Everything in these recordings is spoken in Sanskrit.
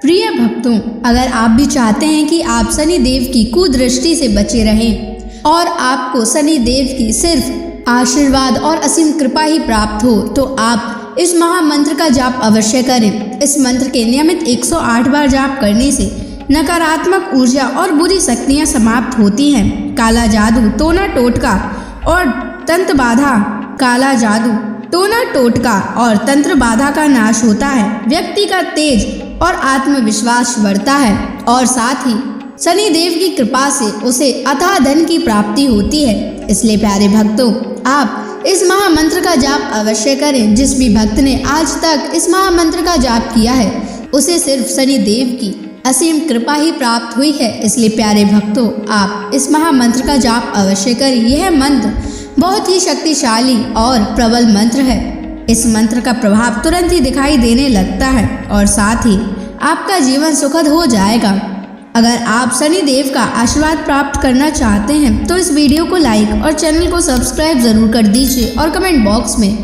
प्रिय भक्तों, अगर आप भी चाहते हैं कि आप शनि देव की कुदृष्टि से बचे रहें और आपको शनि देव की सिर्फ आशीर्वाद और असीम कृपा ही प्राप्त हो, तो आप इस महामंत्र का जाप अवश्य करें। इस मंत्र के नियमित 108 बार जाप करने से नकारात्मक ऊर्जा और बुरी शक्तियां समाप्त होती हैं। काला जादू, टोना टोटका और तंत्र बाधा, काला जादू, टोना टोटका और तंत्र बाधा का नाश होता है। व्यक्ति का तेज और आत्मविश्वास बढ़ता है और साथ ही शनि देव की कृपा से उसे अथाह धन की प्राप्ति होती है। इसलिए प्यारे भक्तों, आप इस महामंत्र का जाप अवश्य करें। जिस भी भक्त ने आज तक इस महामंत्र का जाप किया है, उसे सिर्फ शनि देव की असीम कृपा ही प्राप्त हुई है। इसलिए प्यारे भक्तों, आप इस महामंत्र का जाप अवश्य करें। यह मंत्र बहुत ही शक्तिशाली और प्रबल मंत्र है। इस मंत्र का प्रभाव तुरंत ही दिखाई देने लगता है और साथ ही आपका जीवन सुखद हो जाएगा। अगर आप शनि देव का आशीर्वाद प्राप्त करना चाहते हैं तो इस वीडियो को लाइक और चैनल को सब्सक्राइब जरूर कर दीजिए और कमेंट बॉक्स में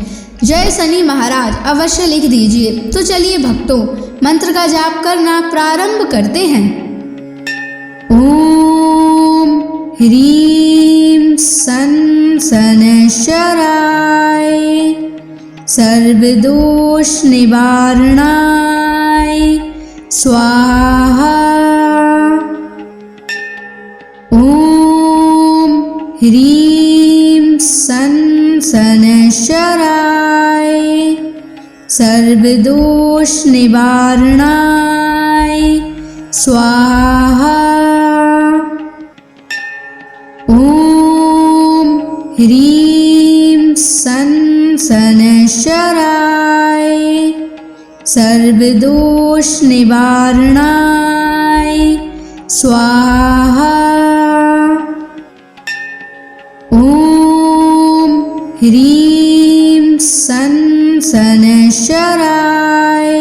जय शनि महाराज अवश्य लिख दीजिए। तो चलिए भक्तों, मंत्र का जाप करना प्रारंभ करते हैं। ओम ह्रीं सन शनैश्चराय सर्वदोष निवारणाय स्वाहा। ओम ह्रीं सन शनैश्चराय सर्वदोष निवारणाय स्वाहा। ओम ह्रीं सन शनैश्चराय सर्वदोष निवारणाय स्वाहा। ओम ह्रीं सन शनैश्चराय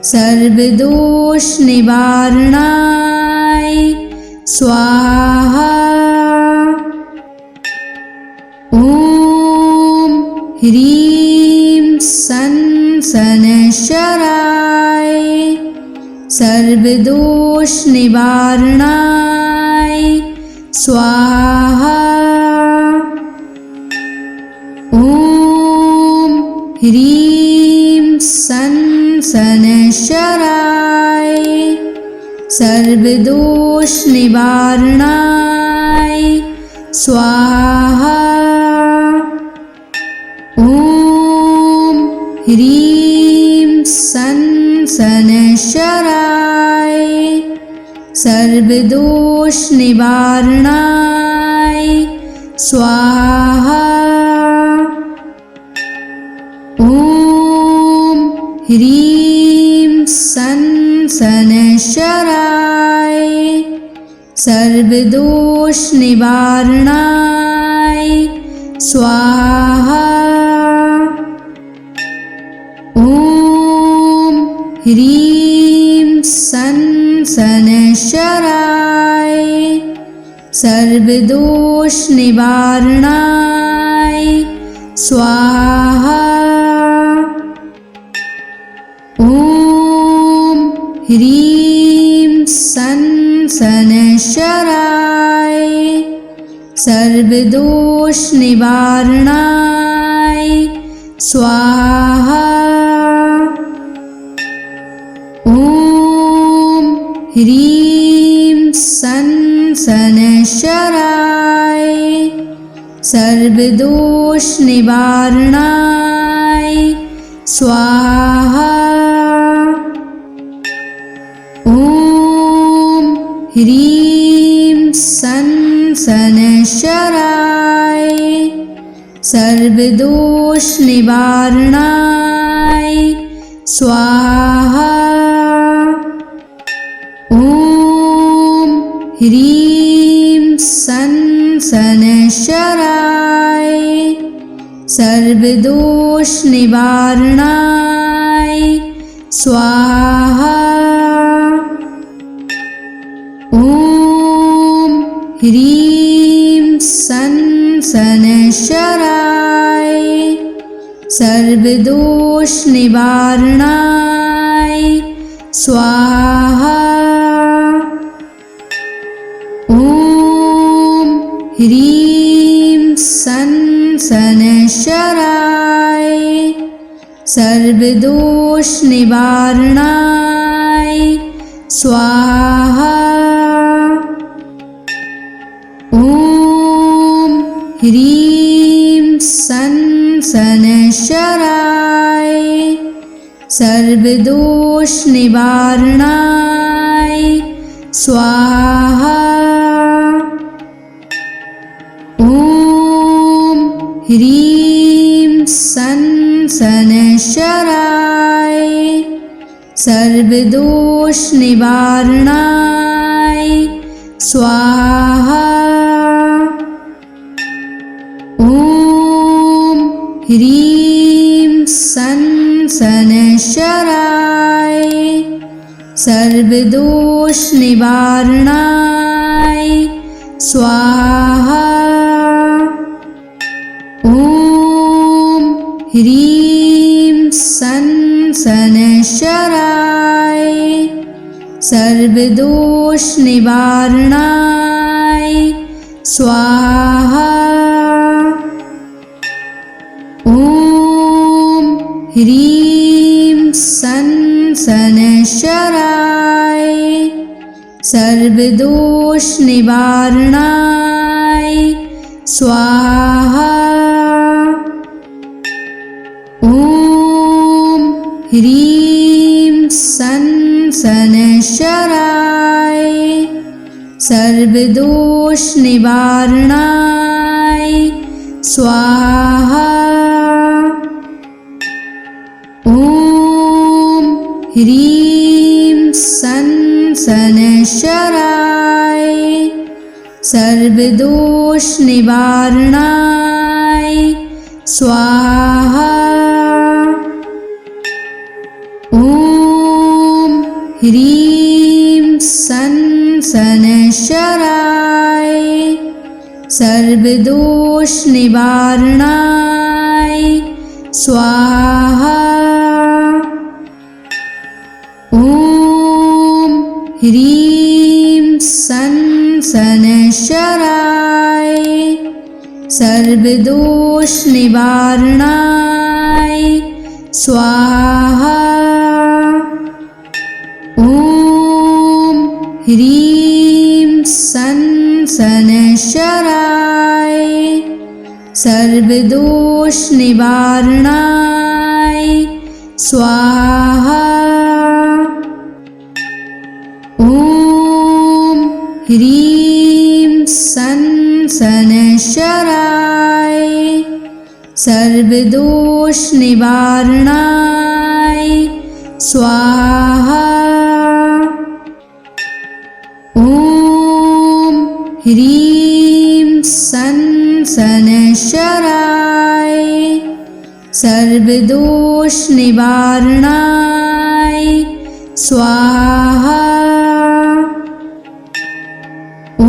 सर्वदोष निवारणाय स्वाहा। ओम ह्रीं सन शनैश्चराय सर्वदोष निवारणाय स्वाहा। ओम ह्रीं सन शनैश्चराय सर्वदोष निवारणाय स्वाहा। ओम ह्रीं सन शनैश्चराय सर्वदोष निवारणाय स्वाहा। ओम ह्रीं सन शनैश्चराय सर्वदोष निवारणाय स्वाहा। ओम ह्रीं सन शनैश्चराय सर्वदोष निवारणाय स्वाहा। ओम ह्रीं सन शनैश्चराय सर्वदोष निवारणाय स्वाहा। ओम ह्रीं सन शनैश्चराय सर्वदोष निवारणाय स्वाहा। ओम ह्रीं सन शनैश्चराय सर्वदोष निवारणाय स्वाहा। ओम ह्रीं सन शनैश्चराय सर्वदोष निवारणाय स्वाहा। ओम ह्रीं सन शनैश्चराय सर्वदोष निवारणाय स्वाहा। ॐ ह्रीं सन् शनैश्चराय सर्वदोषनिवारणाय स्वाहा। ॐ ह्रीं सन् शनैश्चराय सर्वदोषनिवारणाय स्वाहा। ॐ ह्रीं सन् शनैश्चराय सर्वदोषनिवारणाय स्वाहा। ॐ ह्रीं सन् शनैश्चराय सर्वदोषनिवारणाय स्वाहा। ॐ ह्रीं सन् शनैश्चराय सर्वदोषनिवारणाय स्वाहा। ॐ ह्रीं सन् शनैश्चराय सर्वदोषनिवारणाय स्वाहा। ॐ ह्रीं सन् शनैश्चराय सर्वदोषनिवारणाय स्वाहा। ॐ ह्रीं सन् शनैश्चराय सर्वदोषनिवारणाय स्वाहा। ॐ ह्रीं सन् शनैश्चराय सर्वदोषनिवारणाय स्वाहा। ॐ ह्रीं सन् शनैश्चराय सर्वदोषनिवारणाय स्वाहा। ॐ ह्रीं सन् शनैश्चराय सर्वदोषनिवारणाय स्वाहा। ॐ ह्रीं सन् शनैश्चराय सर्वदोषनिवारणाय स्वाहा। ॐ ह्रीं सन् शनैश्चराय सर्वदोषनिवारणाय स्वाहा। ॐ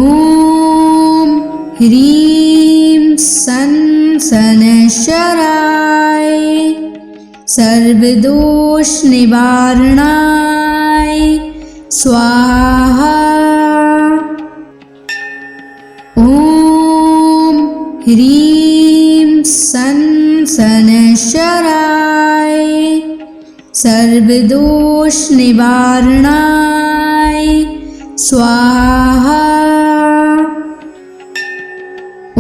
ह्रीं सन् शनैश्चराय सर्वदोषनिवारणाय स्वाहा। ॐ ह्रीं सन् शनैश्चराय सर्वदोषनिवारणाय स्वाहा। ॐ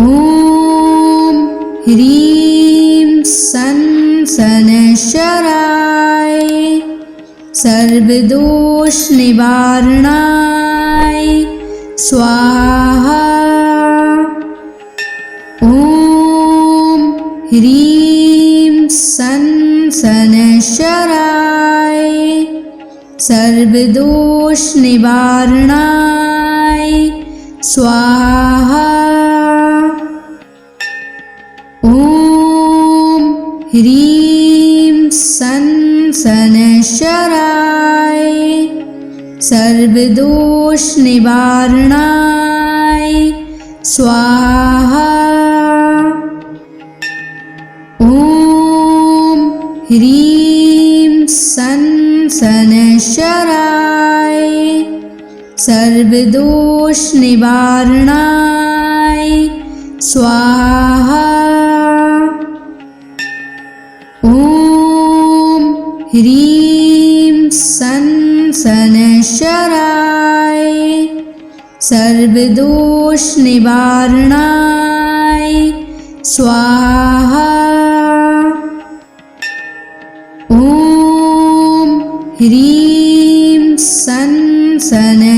ह्रीं सन् शनैश्चराय सर्वदोषनिवारणाय स्वाहा। ॐ ह्रीं सन् शनैश्चराय सर्वदोषनिवारणाय स्वाहा। ॐ ह्रीं सन् शनैश्चराय सर्वदोषनिवारणाय स्वाहा। ॐ ह्रीं सन् सनशराय सर्वदोष निवारणाय स्वाहा। ॐ ह्रीं सनशराय सर्वदोष निवारणाय स्वाहा। ॐ ह्रीं सनशराय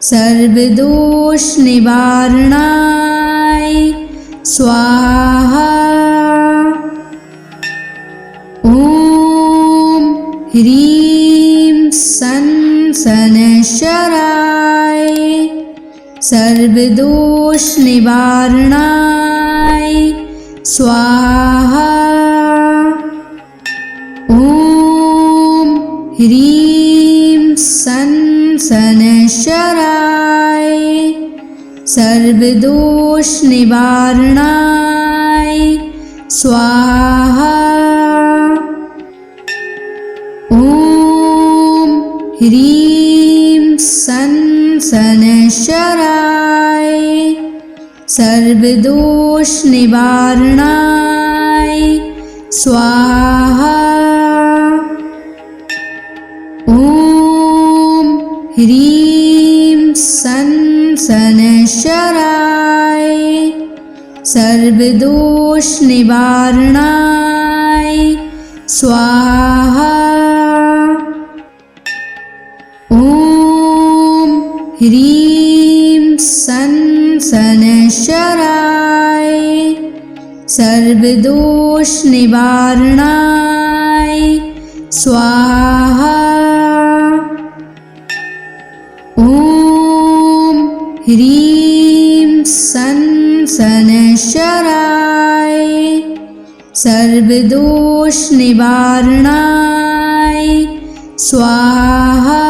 सर्वदोष निवारणाय स्वाहा। ॐ ह्रीं सनशराय सर्वदोष निवारणाय स्वाहा। ॐ ह्रीं सनशराय सर्वदोष निवारणाय स्वाहा। ॐ ह्रीं सनशराय सर्वदोष निवारणाय स्वाहा। ॐ ह्रीं सनशराय सर्वदोष निवारणाय स्वाहा। ॐ ह्रीं सनशराय सर्वदोष निवारणाय स्वाहा। ॐ ह्रीं सनशराय सर्वदोष निवारणाय स्वाहा।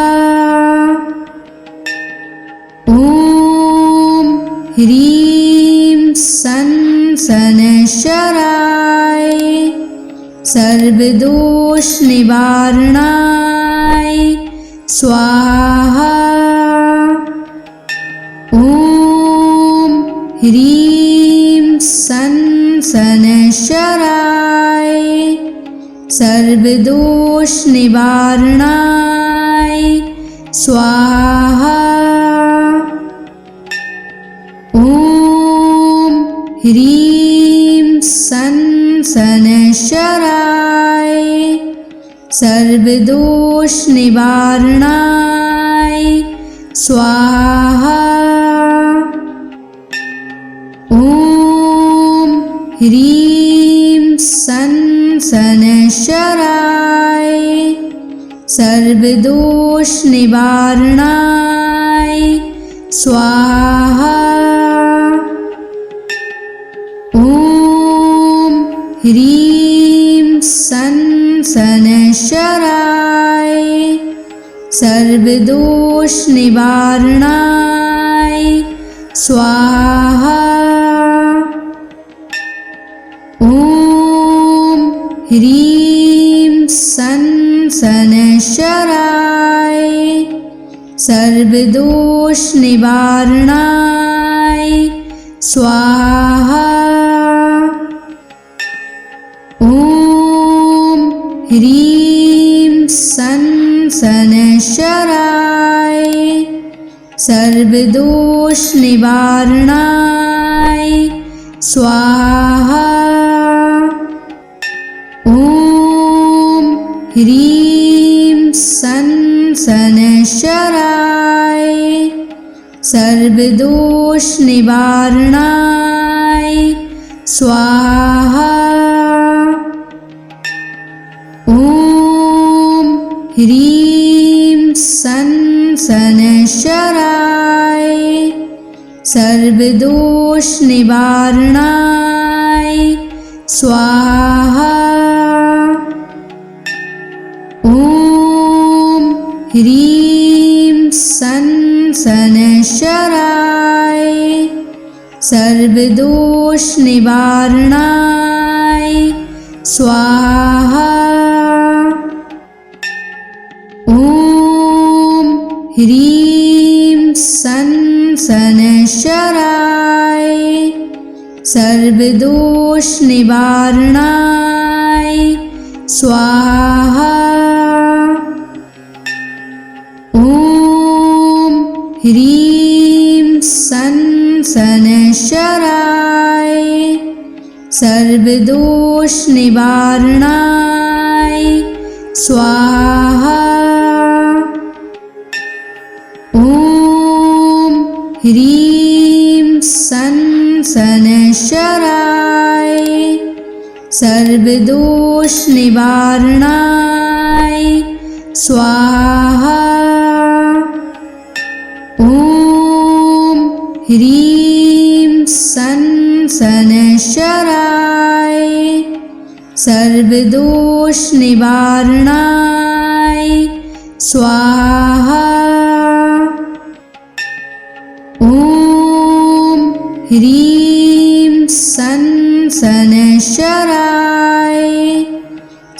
ॐ ह्रीं सनशराय सर्वदोष निवारणाय स्वाहा। ॐ ह्रीं सनशराय सर्वदोष निवारणाय स्वाहा। ॐ ह्रीं सनशराय सर्वदोष निवारणाय स्वाहा। ॐ ह्रीं सनशराय सर्वदोष निवारणाय स्वाहा। ॐ ह्रीं सनशराय सर्वदोष निवारणाय स्वाहा। ॐ ह्रीं सनशराय सर्वदोष निवारणाय स्वाहा। ॐ ह्रीं सनशराय सर्वदोष निवारणाय स्वाहा। ॐ ह्रीं सनशराय सर्वदोष निवारणाय स्वाहा। ॐ ह्रीं सनशराय सर्वदोष निवारणाय स्वाहा। ॐ ह्रीं सनशराय सर्वदोष निवारणाय स्वाहा। ह्रीं सन शनैश्चराय सर्वदोष निवारणाय स्वाहा। ॐ ह्रीं सन शनैश्चराय सर्वदोष निवारणाय स्वाहा। ॐ ह्रीं सन शनैश्चराय सर्वदोष निवारणाय स्वाहा। ॐ ह्रीं सन शनैश्चराय सर्वदोष निवारणाय स्वाहा। ॐ ह्रीं सन शनैश्चराय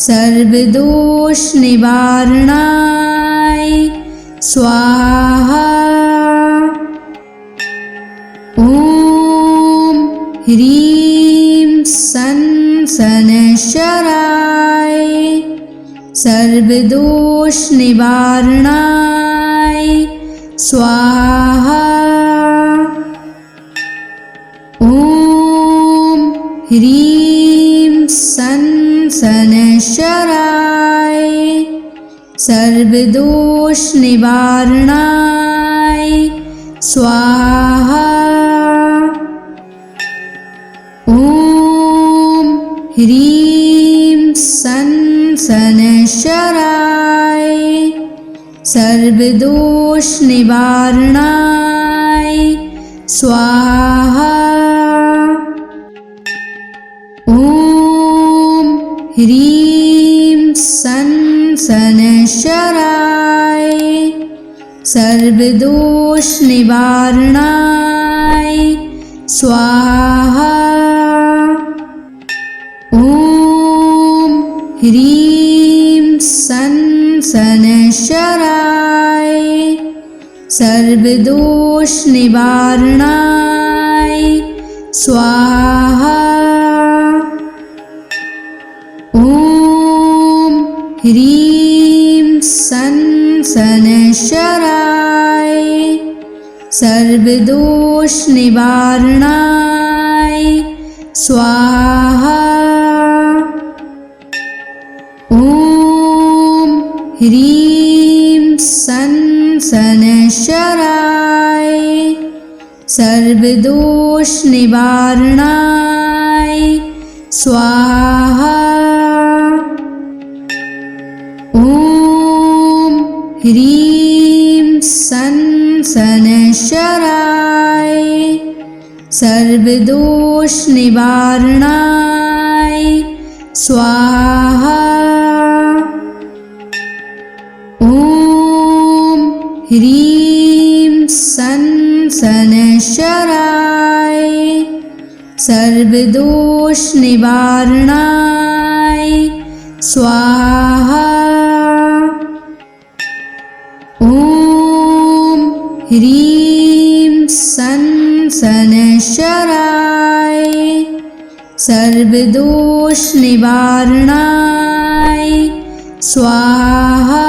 सर्वदोष निवारणाय स्वाहा। ॐ ह्रीं सन शनैश्चराय सर्वदोष निवारणाय स्वाहा। ॐ ह्रीं सन शनैश्चराय सर्वदोष निवारणाय स्वाहा। ॐ ह्रीं सन शनैश्चराय सर्वदोष निवारणाय स्वाहा। ॐ ह्रीं सन शनैश्चराय सर्वदोष निवारणाय स्वाहा। ॐ ह्रीं सन शनैश्चराय सर्वदोष निवारणाय स्वाहा। ॐ ह्रीं सन शनैश्चराय सर्वदोष निवारणाय स्वाहा। ॐ ह्रीं सन शनैश्चराय सर्वदोष निवारणाय स्वाहा। ॐ ह्रीं सन शनैश्चराय सर्वदोष निवारणाय स्वाहा। ॐ ह्रीं सन शनैश्चराय सर्वदोष निवारणाय स्वाहा। ॐ ह्रीं सन शनैश्चराय सर्वदोष निवारणाय स्वाहा।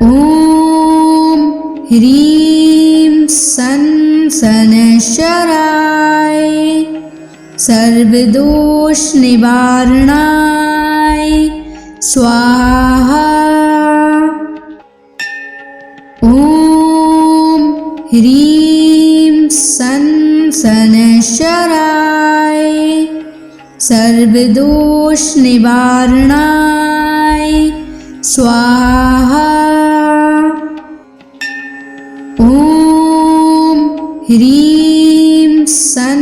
ॐ ह्रीं सन शनैश्चराय सर्वदोष निवारणाय स्वाहा। ॐ ह्रीं सन शनैश्चराय सर्वदोष निवारणाय स्वाहा। ॐ ह्रीं सन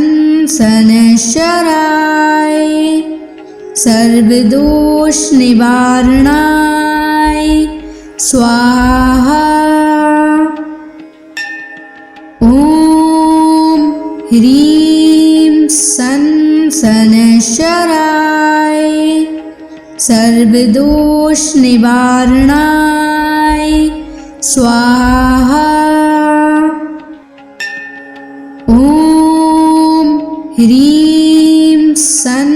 शनैश्चराय सर्वदोष निवारणाय स्वाहा। ॐ ह्रीं सन शनैश्चराय सर्वदोष निवारणाय स्वाहा। ॐ ह्रीं सन्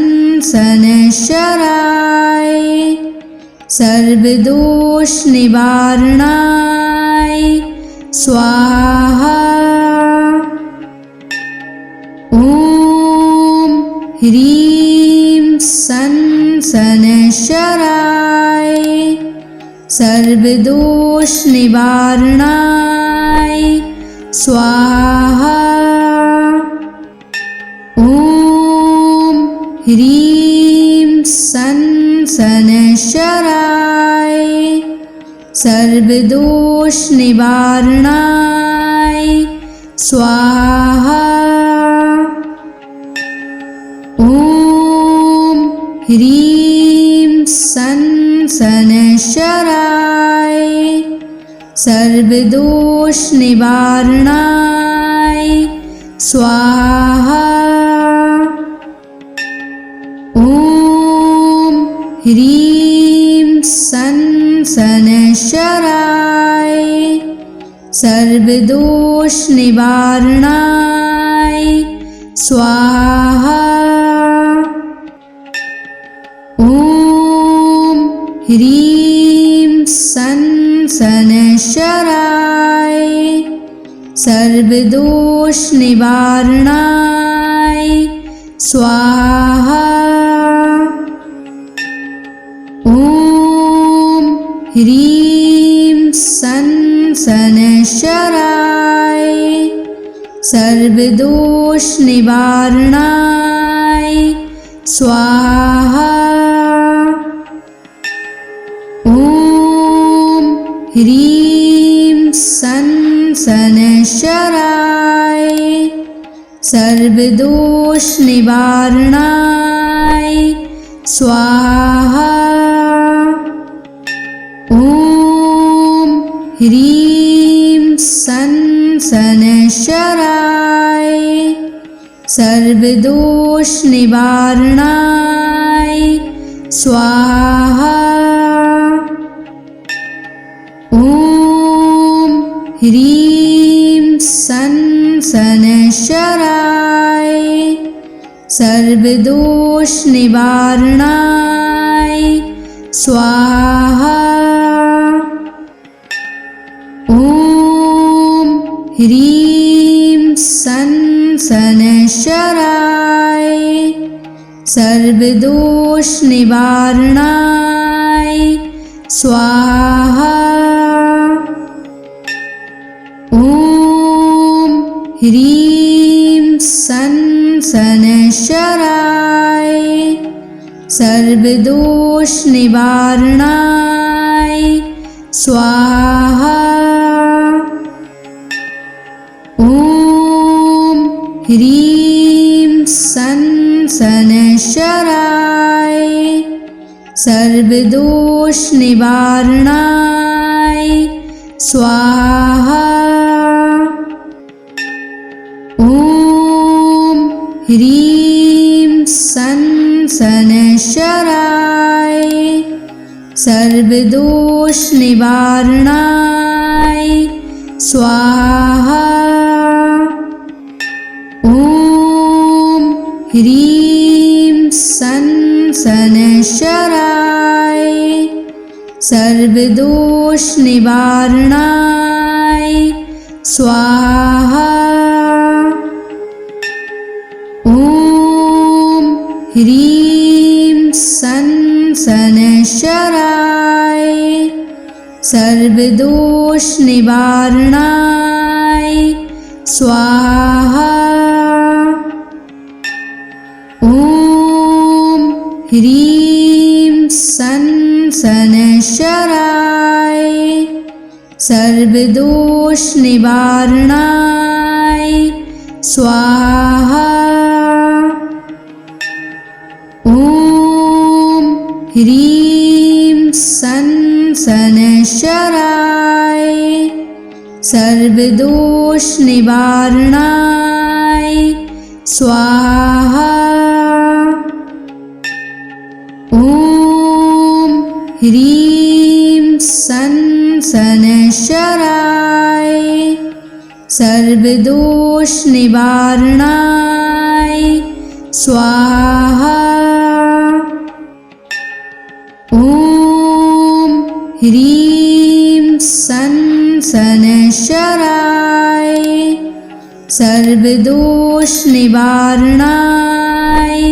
शनैश्चराय सर्वदोषनिवारणाय स्वाहा। ॐ ह्रीं सन् शनैश्चराय सर्वदोषनिवारणाय स्वाहा। ॐ ह्रीं सन् शनैश्चराय सर्वदोषनिवारणाय स्वाहा। ॐ ह्रीं सन् शनैश्चराय सर्वदोषनिवारणाय स्वाहा। ॐ ह्रीं सन् शनैश्चराय सर्वदोषनिवारणाय स्वाहा। ॐ ह्रीं सन् शनैश्चराय सर्वदोषनिवारणाय स्वाहा। ॐ ह्रीं सन् शनैश्चराय सर्वदोषनिवारणाय स्वाहा। ॐ ह्रीं सन् शनैश्चराय सर्वदोषनिवारणाय स्वाहा। ॐ ह्रीं सन् शनैश्चराय सर्वदोषनिवारणाय स्वाहा। ॐ ह्रीं सन् शनैश्चराय सर्वदोषनिवारणाय स्वाहा। ॐ ह्रीं सन् शनैश्चराय सर्वदोषनिवारणाय स्वाहा। ॐ ह्रीं सन् शनैश्चराय सर्वदोषनिवारणाय स्वाहा। ॐ ह्रीं सन् शनैश्चराय सर्वदोषनिवारणाय स्वाहा। ॐ ह्रीं सन् शनैश्चराय सर्वदोषनिवारणाय स्वाहा। ॐ ह्रीं सन् शनैश्चराय सर्वदोषनिवारणाय स्वाहा। ॐ ह्रीं सन् शनैश्चराय सर्वदोषनिवारणाय स्वाहा। ॐ ह्रीं सन् शनैश्चराय सर्वदोषनिवारणाय स्वाहा। ॐ ह्रीं सन् शनैश्चराय सर्वदोषनिवारणाय स्वाहा। ॐ ह्रीं सन् शनैश्चराय सर्वदोष निवारणाय स्वाहा। ॐ ह्रीं सं शनैश्चराय सर्वदोष निवारणाय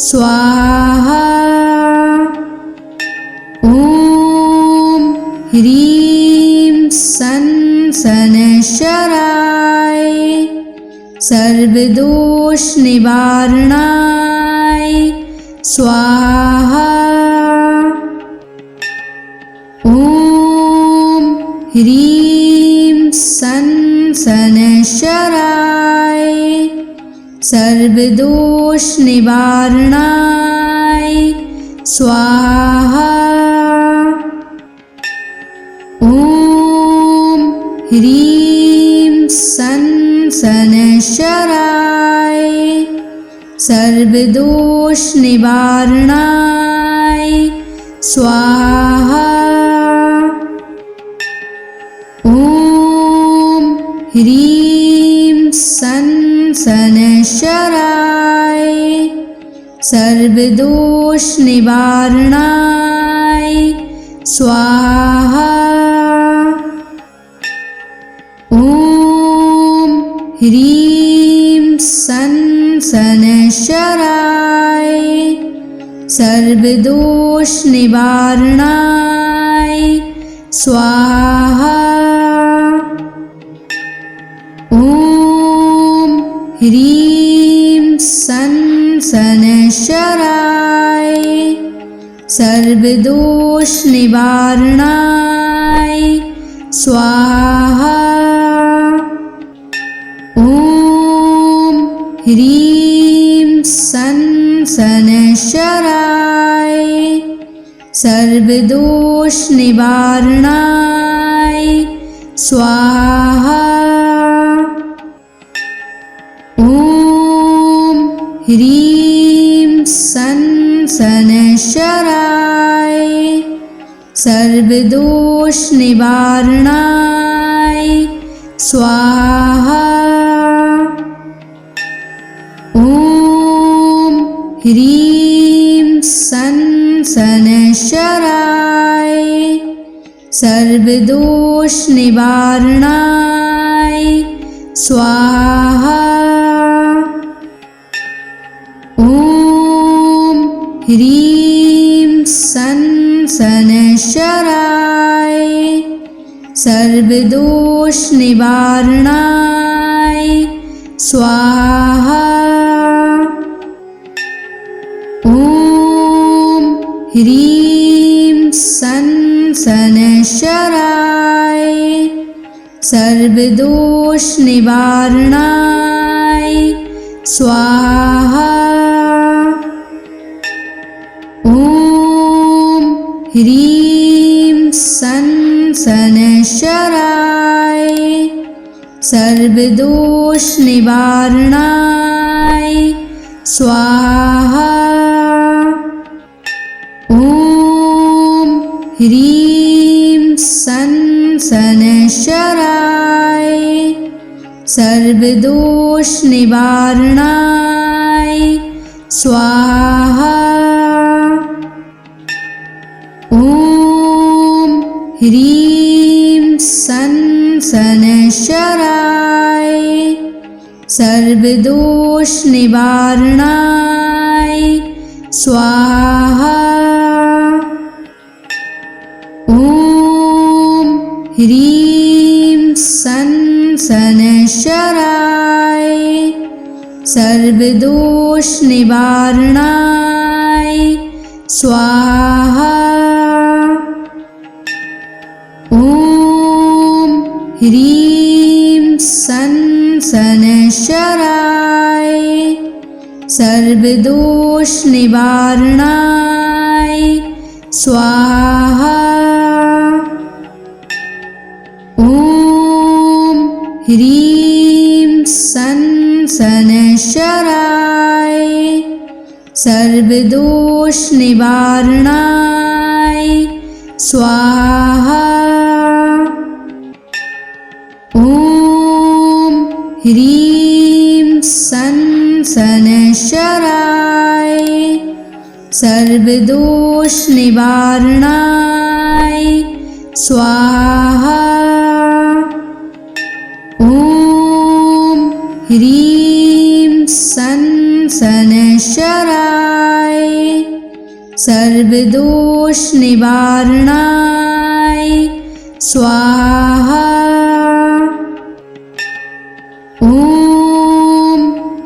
स्वाहा। ॐ ह्रीं सं शनैश्चराय सर्वदोष निवारणाय स्वाहा। ॐ ह्रीं सं शनैश्चराय सर्वदोष निवारणाय स्वाहा। ॐ ह्रीं सं शनैश्चराय सर्वदोष निवारणाय स्वाहा। ॐ ह्रीं सं शनैश्चराय सर्वदोष निवारणाय स्वाहा। ॐ ह्रीं सं शनैश्चराय सर्वदोष निवारणाय स्वाहा। ॐ ह्रीं सं शनैश्चराय सर्वदोष निवारणाय स्वाहा। ॐ ह्रीं सं शनैश्चराय सर्वदोष निवारणाय स्वाहा। ॐ ह्रीं सं शनैश्चराय सर्वदोष निवारणाय स्वाहा। ॐ ह्रीं सं शनैश्चराय सर्वदोष निवारणाय स्वाहा। ॐ ह्रीं सं शनैश्चराय सर्वदोष निवारणाय स्वाहा। ॐ ह्रीं सं शनैश्चराय सर्वदोष निवारणाय स्वाहा। ॐ ह्रीं सं शनैश्चराय सर्वदोष निवारणाय स्वाहा। ॐ ह्रीं सं शनैश्चराय सर्वदोष निवारणाय स्वाहा। ॐ ह्रीं सं शनैश्चराय सर्वदोष निवारणाय स्वाहा। ॐ ह्रीं सं शनैश्चराय सर्वदोष निवारणाय स्वाहा। ॐ ह्रीं सं शनैश्चराय सर्वदोष निवारणाय स्वाहा। ॐ ह्रीं सं शनैश्चराय सर्वदोष निवारणाय स्वाहा। ॐ ह्रीं सन शनैश्चराय सर्वदोषनिवारणाय स्वाहा। ॐ ह्रीं सन शनैश्चराय सर्वदोषनिवारणाय स्वाहा। ॐ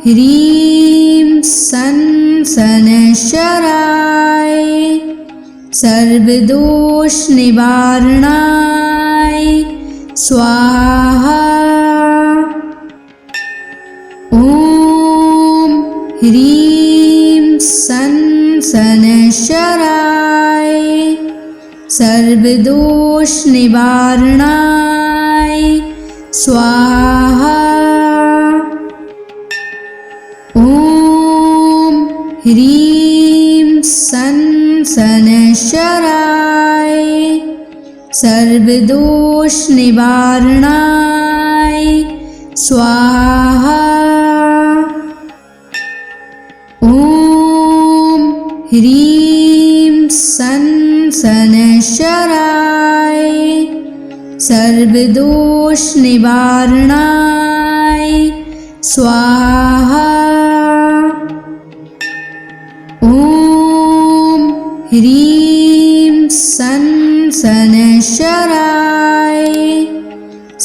ह्रीं सन शनैश्चराय सर्वदोषनिवारणाय स्वाहा। ॐ ह्रीं सन शनैश्चराय सर्वदोषनिवारणाय स्वाहा। ॐ ह्रीं सन शनैश्चराय सर्वदोषनिवारणाय स्वाहा। ॐ ह्रीं सन शनैश्चराय सर्वदोषनिवारणाय स्वाहा। ॐ ह्रीं सन शनैश्चराय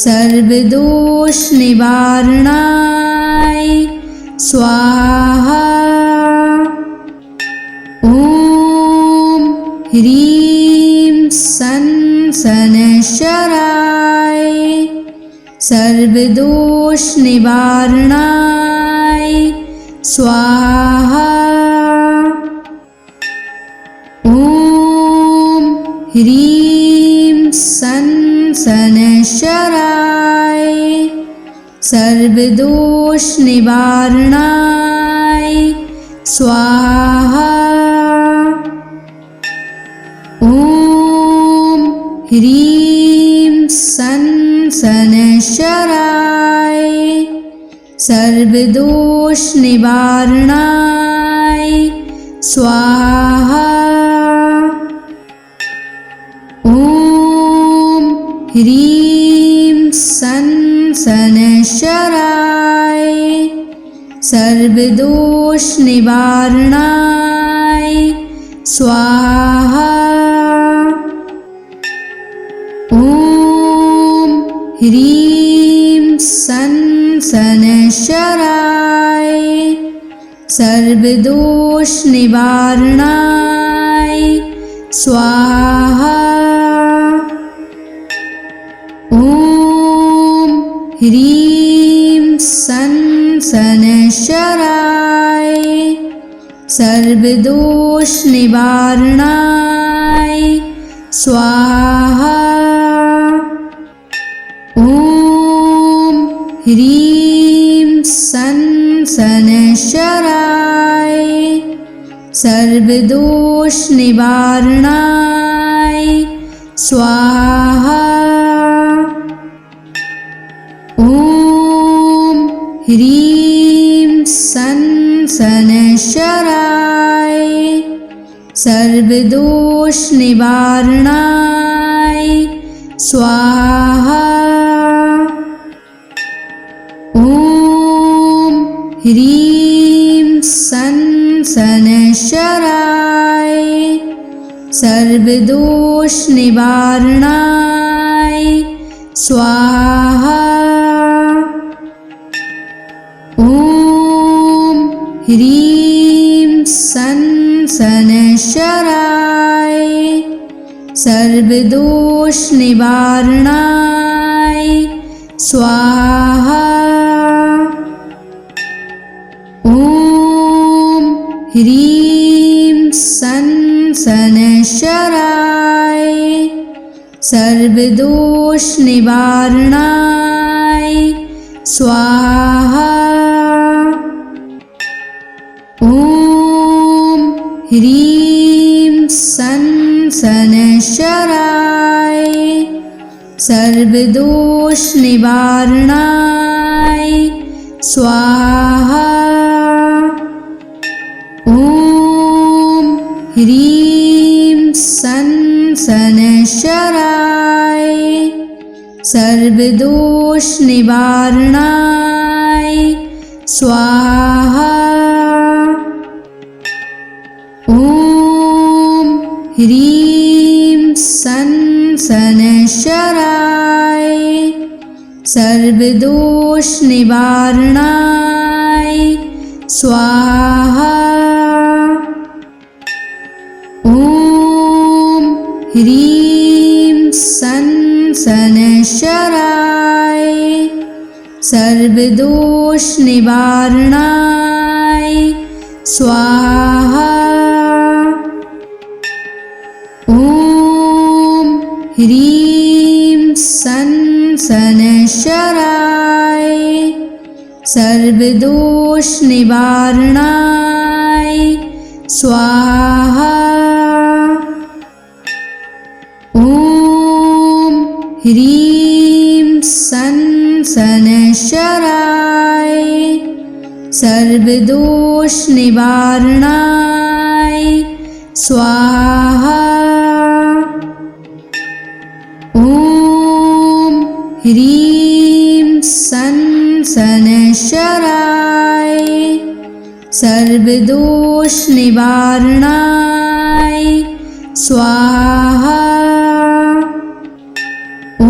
सर्वदोषनिवारणाय स्वाहा। ॐ ह्रीं सन शनैश्चराय सर्वदोषनिवारणाय स्वाहा। ॐ ह्रीं सन शनैश्चराय सर्वदोषनिवारणाय स्वाहा। ॐ ह्रीं सन शनैश्चराय सर्वदोषनिवारणाय स्वाहा। ॐ ह्रीं सन शनैश्चराय सर्वदोषनिवारणाय स्वाहा। ॐ ह्रीं सन शनैश्चराय सर्वदोषनिवारणाय स्वाहा। ॐ ह्रीं सन शनैश्चराय सर्वदोषनिवारणाय स्वाहा। ॐ ह्रीं सन शनैश्चराय सर्वदोषनिवारणाय स्वाहा। ॐ ह्रीं सन शनैश्चराय सर्वदोषनिवारणाय स्वाहा। ॐ ह्रीं सन शनैश्चराय सर्वदोषनिवारणाय स्वाहा। ॐ ह्रीं सन शनैश्चराय सर्वदोषनिवारणाय स्वाहा। ॐ ह्रीं सन शनैश्चराय सर्वदोषनिवारणाय स्वाहा। ॐ ह्रीं सन शनैश्चराय सर्वदोषनिवारणाय स्वाहा। ॐ ह्रीं सन् शनैश्चराय सर्वदोषनिवारणाय स्वाहा। ॐ ह्रीं सन् शनैश्चराय सर्वदोषनिवारणाय स्वाहा। ॐ ह्रीं सन् शनैश्चराय सर्वदोषनिवारणाय स्वाहा। ॐ ह्रीं सन् शनैश्चराय सर्वदोषनिवारणाय स्वाहा। ॐ ह्रीं सन् शनैश्चराय सर्वदोषनिवारणाय स्वाहा। ॐ ह्रीं सन् शनैश्चराय सर्वदोषनिवारणाय स्वाहा। ॐ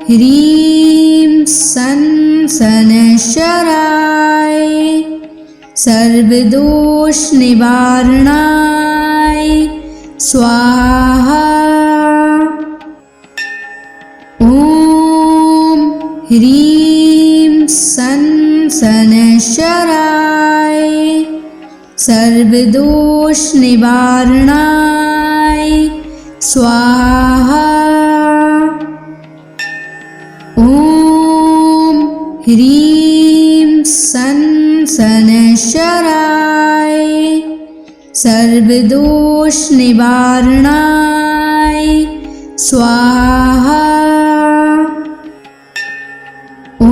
ह्रीं सन् शनैश्चराय सर्वदोषनिवारणाय स्वाहा। ॐ ह्रीं सन् शनैश्चराय सर्वदोषनिवारणाय स्वाहा। ॐ ह्रीं सन् शनैश्चराय सर्वदोषनिवारणाय स्वाहा। ॐ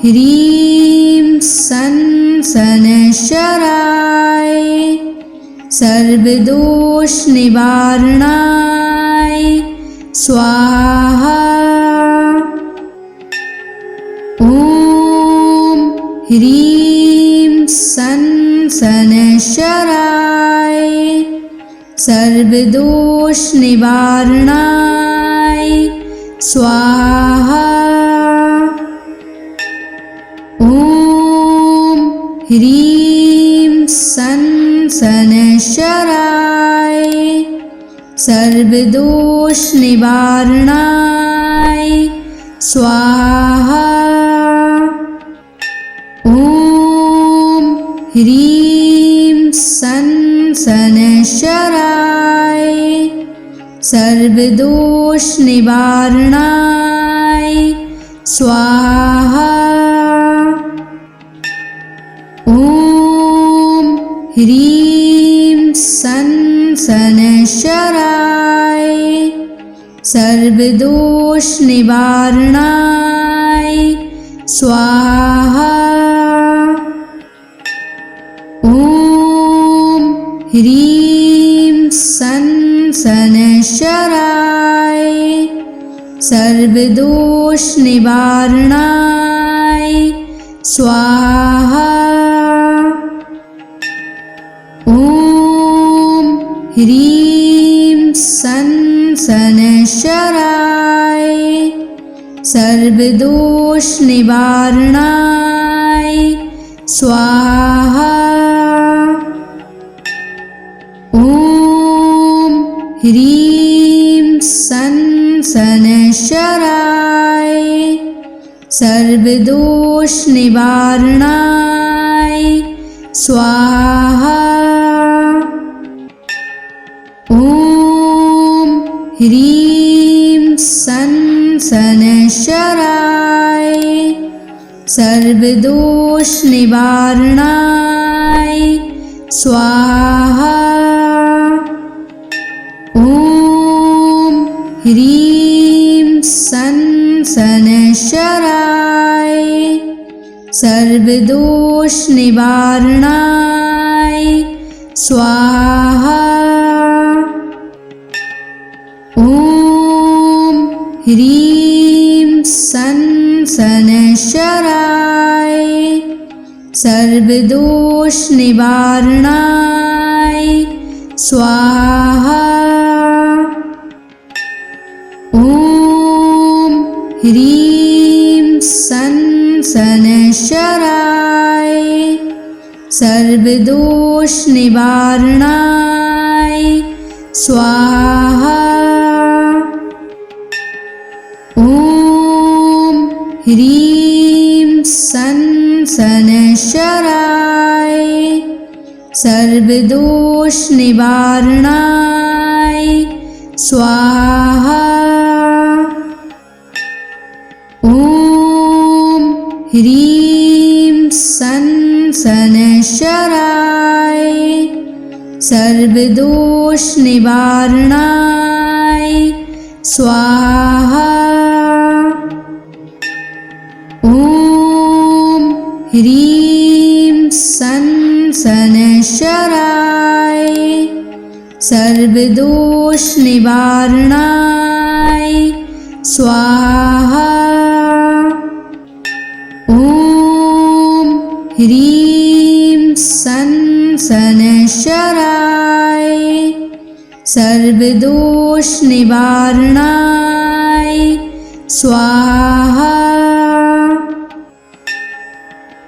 ह्रीं सन् शनैश्चराय सर्वदोषनिवारणाय स्वाहा। ॐ ह्रीं सन् शनैश्चराय सर्वदोषनिवारणाय स्वाहा। ॐ ह्रीं सन् शनैश्चराय सर्वदोषनिवारणाय स्वाहा। ॐ ह्रीं सन् शनैश्चराय सर्वदोषनिवारणाय स्वाहा। ॐ ह्रीं सन् शनैश्चराय सर्वदोषनिवारणाय स्वाहा। ॐ ह्रीं सन् शनैश्चराय सर्वदोषनिवारणाय स्वाहा। ॐ ह्रीं सन् शनैश्चराय सर्वदोषनिवारणाय स्वाहा। ॐ ह्रीं सन् शनैश्चराय सर्वदोषनिवारणाय स्वाहा। ॐ ह्रीं सन् शनैश्चराय सर्वदोषनिवारणाय स्वाहा। ॐ ह्रीं सन् शनैश्चराय सर्वदोष निवारणाय स्वाहा। ॐ ह्रीं सन् शनैश्चराय सर्वदोष निवारणाय स्वाहा। ॐ ह्रीं सन् शनैश्चराय सर्वदोष निवारणाय स्वाहा। ॐ ह्रीं सन् शनैश्चराय सर्वदोष निवारणाय स्वाहा। ॐ ह्रीं सन् शनैश्चराय सर्वदोष निवारणाय स्वाहा। ॐ ह्रीं सन् शनैश्चराय सर्वदोष निवारणाय स्वाहा। ॐ ह्रीं सन् शनैश्चराय सर्वदोष निवारणाय स्वाहा।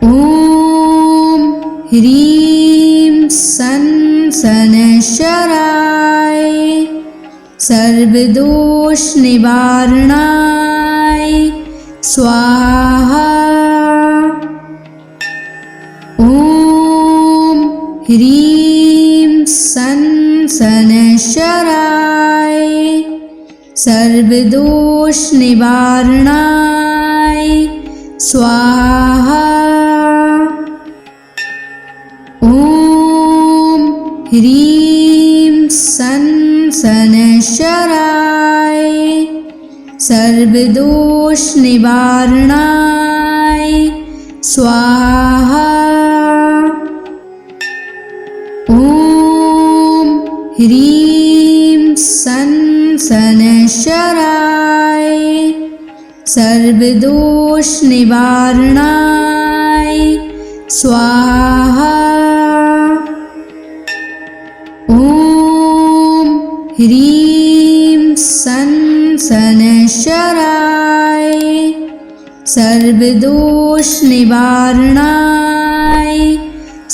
ॐ ह्रीं सन् शनैश्चराय सर्वदोष निवारणाय स्वाहा। ॐ ह्रीं सन् शनैश्चराय सर्वदोष निवारणाय स्वाहा। ॐ ह्रीं सन् शनैश्चराय सर्वदोष निवारणाय स्वाहा। ॐ ह्रीं सन् शनैश्चराय सर्वदोष निवारणाय स्वाहा। ॐ ह्रीं सन् शनैश्चराय सर्वदोष निवारणाय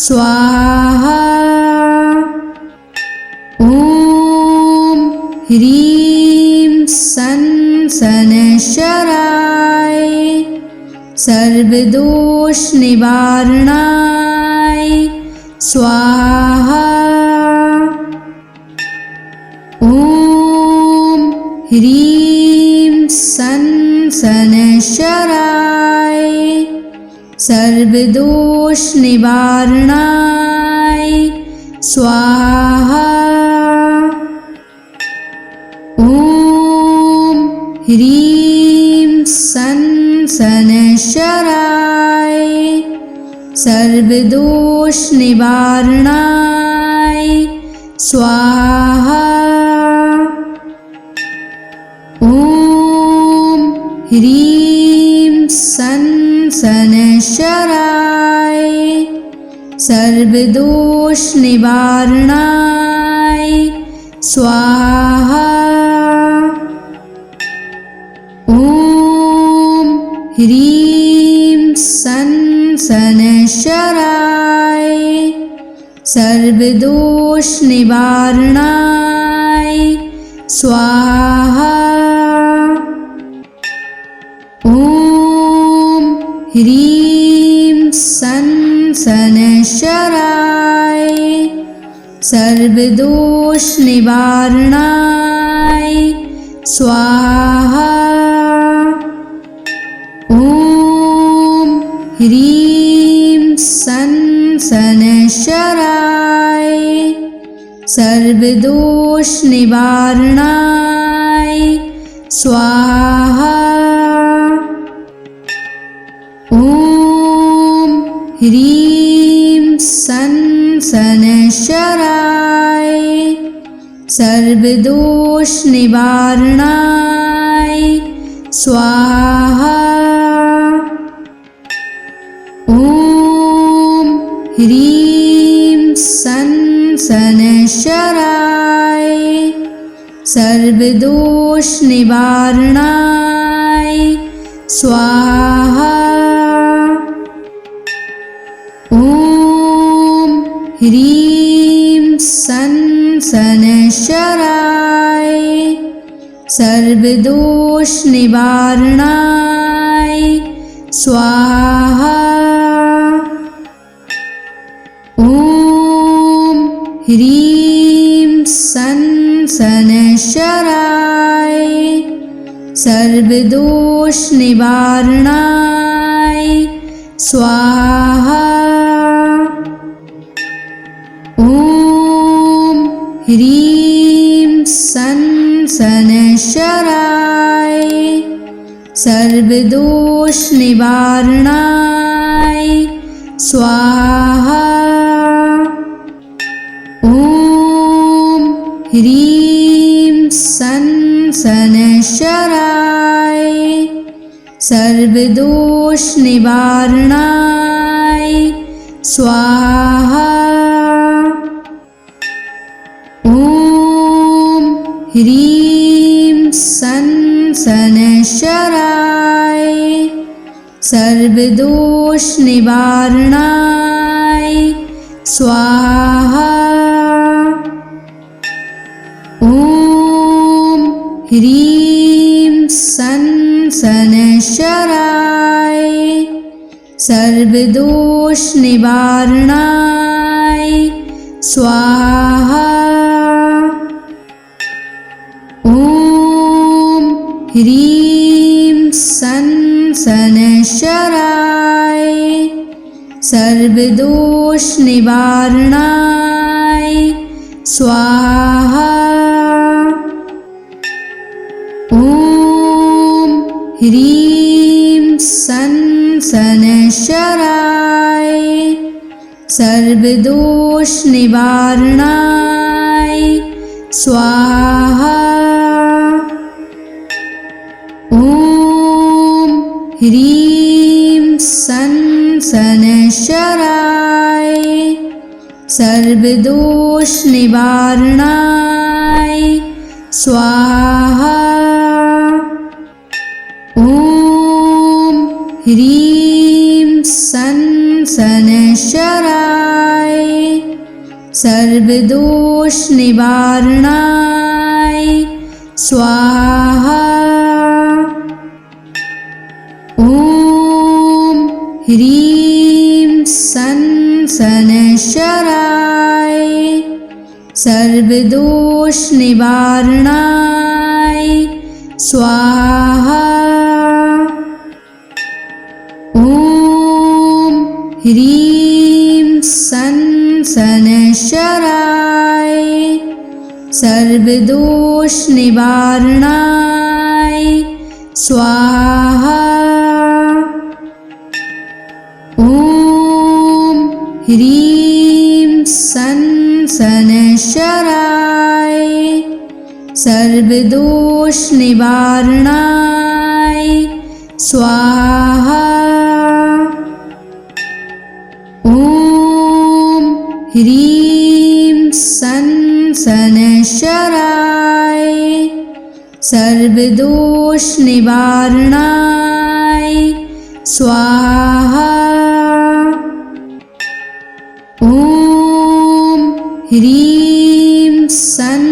स्वाहा। ॐ ह्रीं सन् शनैश्चराय सर्वदोष निवारणाय स्वाहा। ॐ ह्रीं सन् शनैश्चराय सर्वदोष निवारणाय स्वाहा। ॐ ह्रीं सन् शनैश्चराय सर्वदोष निवारणाय स्वाहा। ॐ ह्रीं सन् शनैश्चराय सर्वदोष निवारणाय स्वाहा। ॐ ह्रीं सन् शनैश्चराय सर्वदोष निवारणाय स्वाहा। ॐ ह्रीं सन् शनैश्चराय सर्वदोष निवारणाय स्वाहा। ॐ ह्रीं सन् शनैश्चराय सर्वदोष निवारणाय स्वाहा। ॐ सन शनैश्चराय सर्वदोष निवारणाय स्वाहा। ॐ ह्रीं सन शनैश्चराय सर्वदोष निवारणाय स्वाहा। ॐ ह्रीं सन शनैश्चराय सर्वदोष निवारणाय स्वाहा। ॐ ह्रीं सन शनैश्चराय सर्वदोष निवारणाय स्वाहा। ॐ ह्रीं सन शनैश्चराय सर्वदोष निवारणाय स्वाहा। ॐ ह्रीं सन शनैश्चराय सर्वदोष निवारणाय स्वाहा। ॐ ह्रीं सन शनैश्चराय सर्वदोष निवारणाय स्वाहा। ॐ ह्रीं सन शनैश्चराय सर्वदोष निवारणाय स्वाहा। ॐ ह्रीं सन शनैश्चराय सर्वदोष निवारणाय स्वाहा। ॐ ह्रीं सन शनैश्चराय सर्वदोष निवारणाय स्वाहा। ॐ ह्रीं सन शनैश्चराय सर्वदोष निवारणाय स्वाहा। ॐ ह्रीं सन शनैश्चराय सर्वदोष निवारणाय स्वाहा। ॐ ह्रीं सन शनैश्चराय सर्वदोष निवारणाय स्वाहा। ॐ ह्रीं सन शनैश्चराय सर्वदोष निवारणाय स्वाहा। ॐ ह्रीं सन शनैश्चराय सर्वदोष निवारणाय स्वाहा। ॐ ह्रीं सन शनैश्चराय सर्वदोष निवारणाय स्वाहा। ॐ ह्रीं सन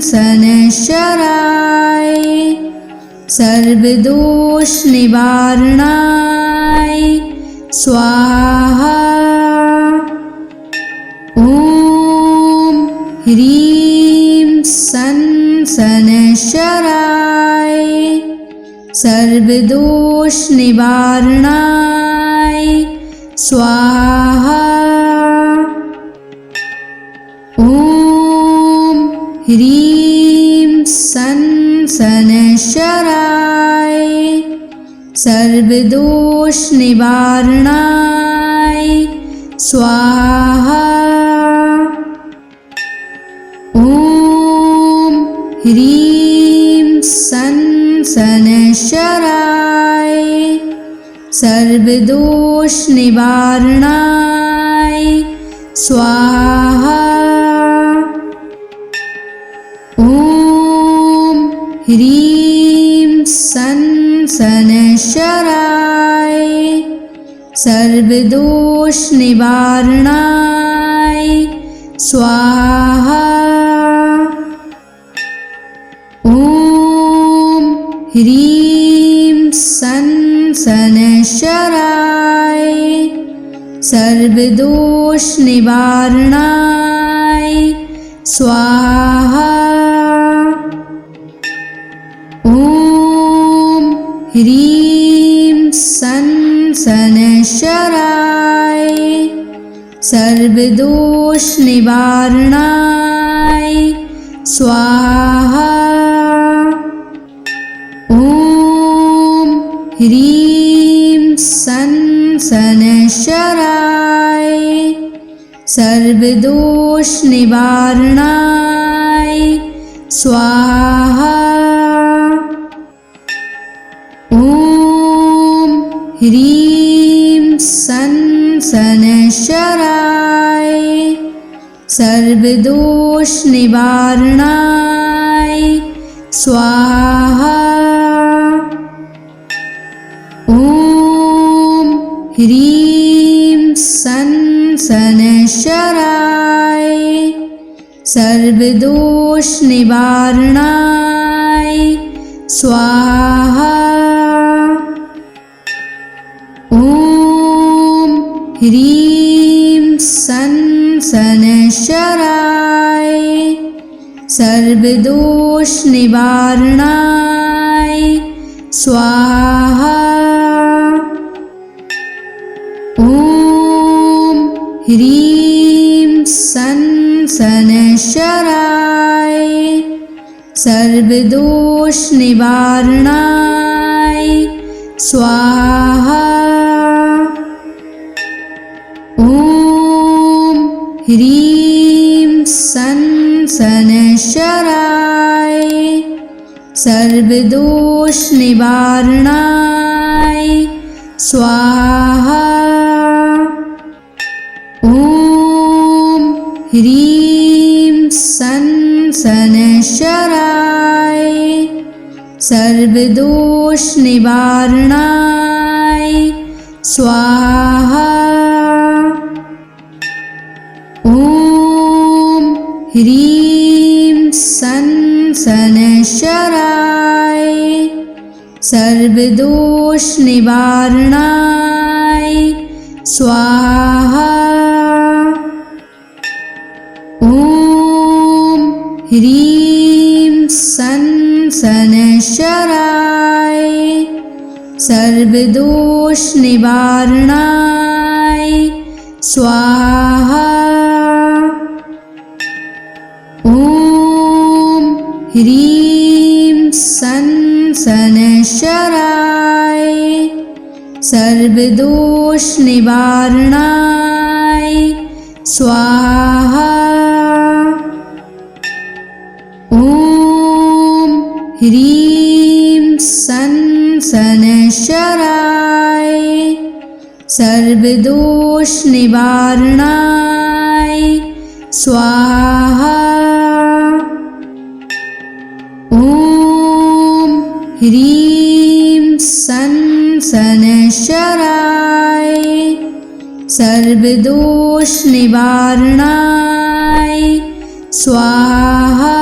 शनैश्चराय सर्वदोष निवारणाय स्वाहा। ॐ ह्रीं सन शनैश्चराय सर्वदोष निवारणाय स्वाहा। ॐ ह्रीं सन शनैश्चराय सर्वदोष निवारणाय स्वाहा। ॐ ह्रीं सन् शनैश्चराय सर्वदोषनिवारणाय स्वाहा। ॐ ह्रीं सन् शनैश्चराय सर्वदोषनिवारणाय स्वाहा। ॐ ह्रीं सन् शनैश्चराय सर्वदोषनिवारणाय स्वाहा। ॐ ह्रीं सन् शनैश्चराय सर्वदोषनिवारणाय स्वाहा। ॐ ह्रीं सन् शनैश्चराय सर्वदोषनिवारणाय स्वाहा। ॐ ह्रीं सन् शनैश्चराय सर्वदोषनिवारणाय स्वाहा। ॐ ह्रीं सन् शनैश्चराय सर्वदोषनिवारणाय स्वाहा। ॐ ह्रीं सन् शनैश्चराय सर्वदोषनिवारणाय स्वाहा। ॐ ह्रीं सन् शनैश्चराय सर्वदोषनिवारणाय स्वाहा। ॐ ह्रीं सन् शनैश्चराय सर्वदोषनिवारणाय स्वाहा। ॐ ह्रीं सन् शनैश्चराय सर्वदोषनिवारणाय स्वाहा। ॐ ह्रीं सन् शनैश्चराय सर्वदोषनिवारणाय स्वाहा। ॐ ह्रीं सन् शनैश्चराय सर्वदोषनिवारणाय स्वाहा। ॐ ह्रीं सन् शनैश्चराय सर्वदोषनिवारणाय स्वाहा। ॐ ह्रीं सन् शनैश्चराय सर्वदोषनिवारणाय स्वाहा। ॐ ह्रीं सन् शनैश्चराय सर्वदोषनिवारणाय स्वाहा।